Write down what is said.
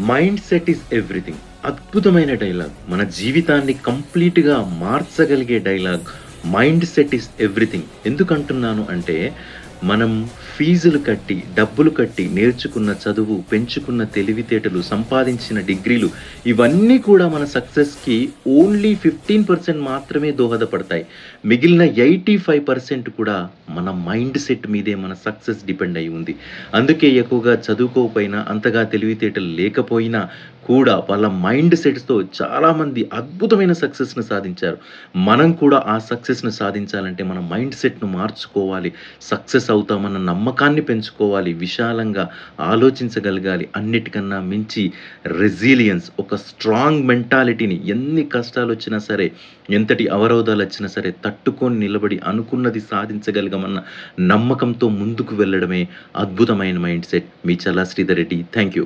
Mind set is everything. అద్భుతమైన dialogue. మన జీవితాన్ని కంప్లీట్‌గా మార్చగలిగే dialogue. Mind set is everything. ఎందుకంటున్నాను అంటే, మనం ఫీజులు కట్టి, డబ్బులు కట్టి, నేర్చుకున్న చదువు, పెంచుకున్న తెలివితేటలు, సంపాదించిన డిగ్రీలు ఇవన్నీ కూడా మన సక్సెస్‌కి ఓన్లీ 15% మాత్రమే దోహదపడతాయి. మిగిలిన 85% కూడా మన మైండ్ సెట్ మీదే మన సక్సెస్ డిపెండ్ అయ్యి ఉంది. అందుకే ఎక్కువగా చదువుకోకపోయినా, అంతగా తెలివితేటలు లేకపోయినా కూడా వాళ్ళ మైండ్ సెట్స్‌తో చాలామంది అద్భుతమైన సక్సెస్‌ని సాధించారు. మనం కూడా ఆ సక్సెస్‌ని సాధించాలంటే మన మైండ్ సెట్‌ను మార్చుకోవాలి. సక్సెస్ అవుతామన్న నమ్మకాన్ని పెంచుకోవాలి. విశాలంగా ఆలోచించగలగాలి. అన్నిటికన్నా మించి రెసిలియన్స్ ఒక స్ట్రాంగ్ మెంటాలిటీని ఎన్ని కష్టాలొచ్చినా సరే, ఎంతటి అవరోధాలొచ్చినా సరే తట్టుకొని నిలబడి అనుకున్నది సాధించగలిగామన్న నమ్మకంతో ముందుకు వెళ్ళడమే అద్భుతమైన mind set. Me Challa Sridhar Reddy. Thank you.